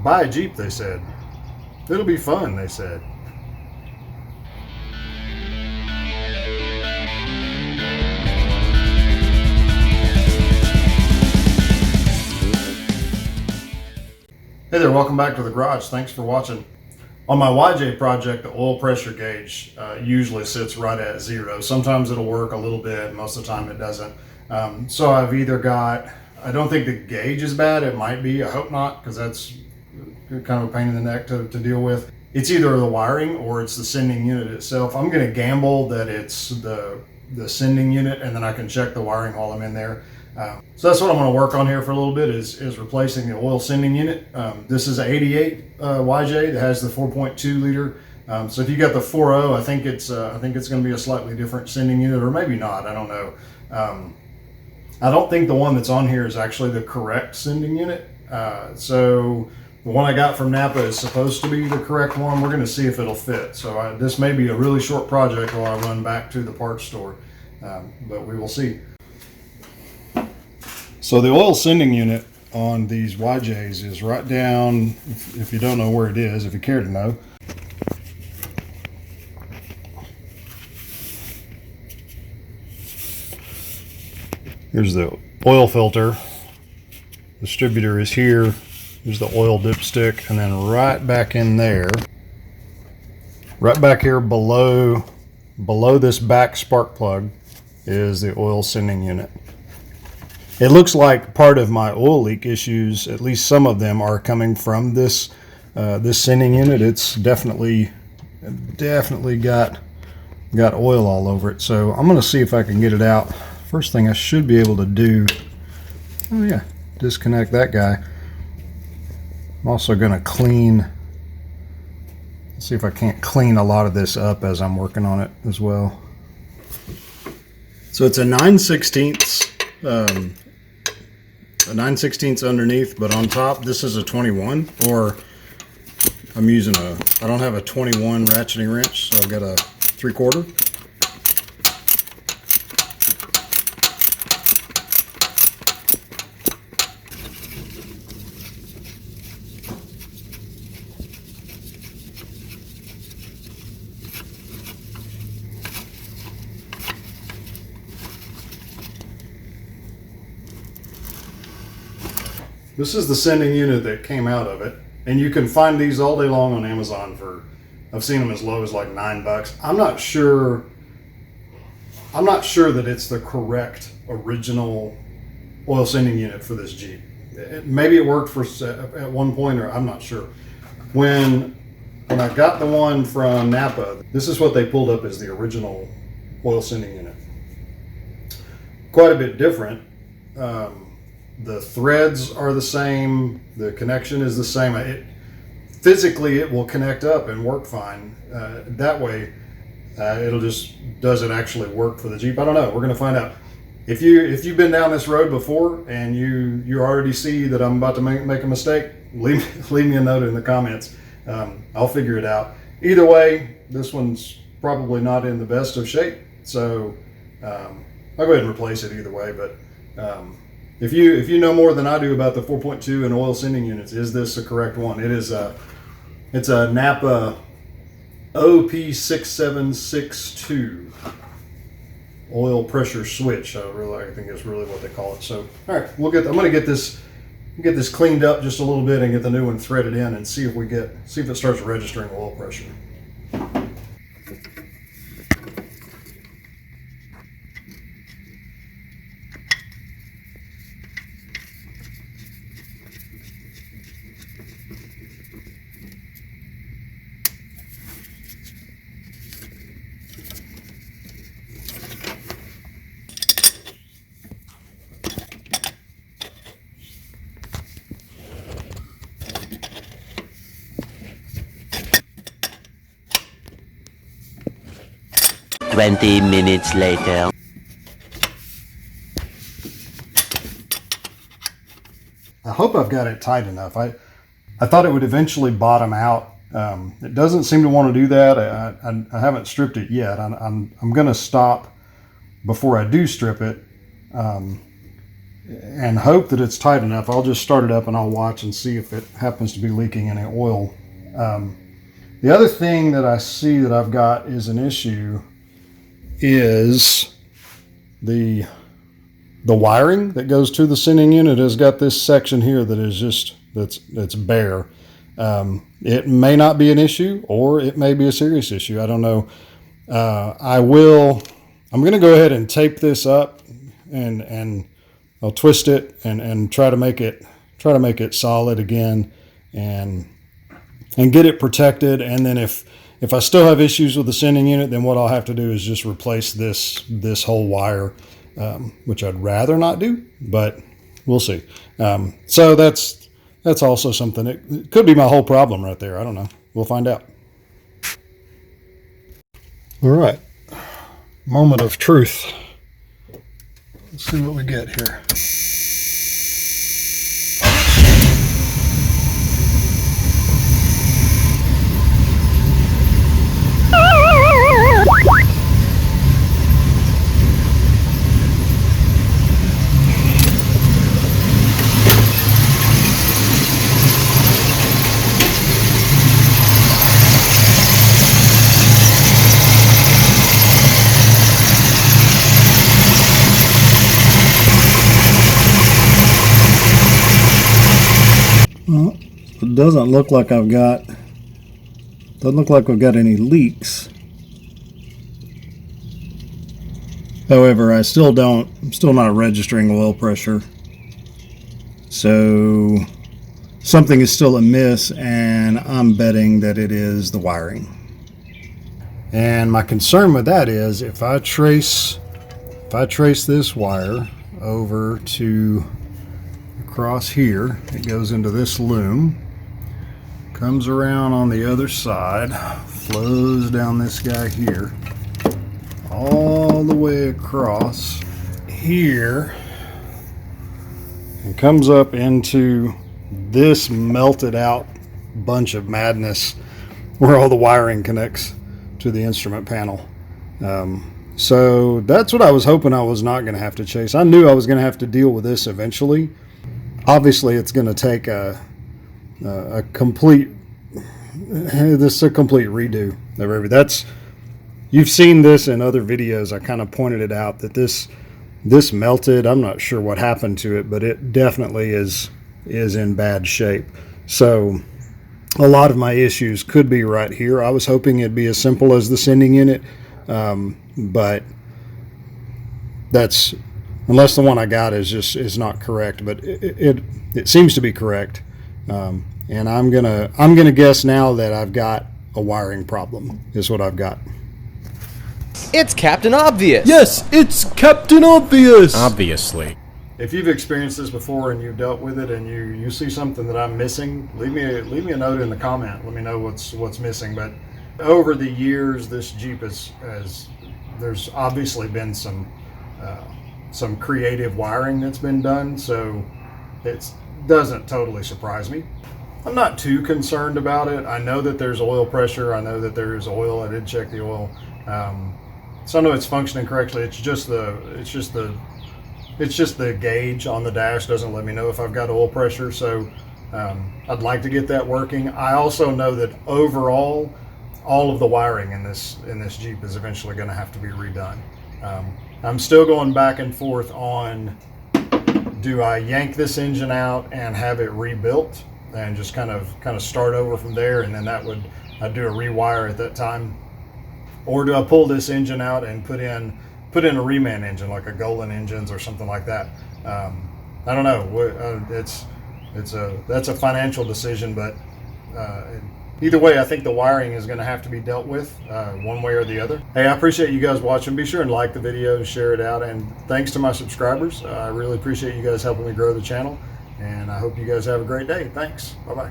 Buy a Jeep, they said. It'll be fun, they said. Hey there, welcome back to the garage. Thanks for watching. On my YJ project, the oil pressure gauge usually sits right at 0. Sometimes it'll work a little bit, most of the time it doesn't. So I've either got, I don't think the gauge is bad, it might be, I hope not, because that's kind of a pain in the neck to deal with. It's either the wiring or it's the sending unit itself. I'm going to gamble that it's the sending unit, and then I can check the wiring while I'm in there. So that's what I'm going to work on here for a little bit is replacing the oil sending unit. This is an 88 YJ that has the 4.2 liter. So if you got the 4.0, I think it's going to be a slightly different sending unit, or maybe not. I don't know. I don't think the one that's on here is actually the correct sending unit. So the one I got from Napa is supposed to be the correct one. We're going to see if it'll fit. So this may be a really short project while I run back to the parts store, but we will see. So the oil sending unit on these YJs is right down, if you don't know where it is, if you care to know. Here's the oil filter. Distributor is here. There's the oil dipstick, and then right back in there, right back here below this back spark plug is the oil sending unit. It looks like part of my oil leak issues, at least some of them, are coming from this sending unit. It's definitely got oil all over it. So I'm going to see if I can get it out. First thing I should be able to do, oh yeah, disconnect that guy. I'm also going to clean, see if I can't clean a lot of this up as I'm working on it as well. So it's a 9/16 underneath, but on top this is a 21, or I'm using I don't have a 21 ratcheting wrench, so I've got a 3/4. This is the sending unit that came out of it, and you can find these all day long on Amazon for, I've seen them as low as like $9. I'm not sure that it's the correct original oil sending unit for this Jeep. Maybe it worked for at one point, or I'm not sure. When I got the one from Napa, this is what they pulled up as the original oil sending unit. Quite a bit different. The threads are the same. The connection is the same. Physically, it will connect up and work fine. That way, does it actually work for the Jeep? I don't know. We're going to find out. If you've been down this road before and you already see that I'm about to make a mistake, leave me a note in the comments. I'll figure it out. Either way, this one's probably not in the best of shape, so I'll go ahead and replace it either way. But if you know more than I do about the 4.2 and oil sending units, is this the correct one? It's a Napa OP6762 oil pressure switch. I think it's really what they call it. So all right, I'm going to get this cleaned up just a little bit and get the new one threaded in and see if it starts registering oil pressure. 20 minutes later. I hope I've got it tight enough. I thought it would eventually bottom out. It doesn't seem to want to do that. I haven't stripped it yet. I'm going to stop before I do strip it. and hope that it's tight enough. I'll just start it up and I'll watch and see if it happens to be leaking any oil. The other thing that I see that I've got is an issue is the wiring that goes to the sending unit has got this section here that is just that's bare. It may not be an issue, or it may be a serious issue. I don't know. I'm going to go ahead and tape this up, and I'll twist it and try to make it solid again, and get it protected. And then if I still have issues with the sending unit, then what I'll have to do is just replace this whole wire, which I'd rather not do, but we'll see. So that's also something. It could be my whole problem right there. I don't know. We'll find out. All right. Moment of truth. Let's see what we get here. Well, it doesn't look like we've got any leaks. However, I'm still not registering oil pressure. So something is still amiss, and I'm betting that it is the wiring. And my concern with that is if I trace this wire over to across here, it goes into this loom, comes around on the other side, flows down this guy here, all the way across here, and comes up into this melted out bunch of madness where all the wiring connects to the instrument panel. So that's what I was hoping I was not going to have to chase. I knew I was going to have to deal with this eventually. Obviously, it's going to take a complete redo of everything. You've seen this in other videos. I kind of pointed it out that this melted. I'm not sure what happened to it, but it definitely is in bad shape. So a lot of my issues could be right here. I was hoping it'd be as simple as the sending unit, but that's, unless the one I got is not correct, but it seems to be correct. And I'm gonna guess now that I've got a wiring problem is what I've got. It's Captain Obvious! Yes, it's Captain Obvious! Obviously. If you've experienced this before and you've dealt with it and you see something that I'm missing, leave me a note in the comment. Let me know what's missing. But over the years, this Jeep there's obviously been some creative wiring that's been done, so it doesn't totally surprise me. I'm not too concerned about it. I know that there's oil pressure. I know that there's oil. I did check the oil. So I know it's functioning correctly. It's just the gauge on the dash doesn't let me know if I've got oil pressure. So I'd like to get that working. I also know that overall, all of the wiring in this Jeep is eventually going to have to be redone. I'm still going back and forth on, do I yank this engine out and have it rebuilt and just kind of start over from there, and then I'd do a rewire at that time, or do I pull this engine out and put in a reman engine like a Golan engines or something like that? I don't know. That's a financial decision, but either way, I think the wiring is going to have to be dealt with one way or the other. Hey, I appreciate you guys watching. Be sure and like the video, share it out, and thanks to my subscribers. I really appreciate you guys helping me grow the channel, and I hope you guys have a great day. Thanks. Bye-bye.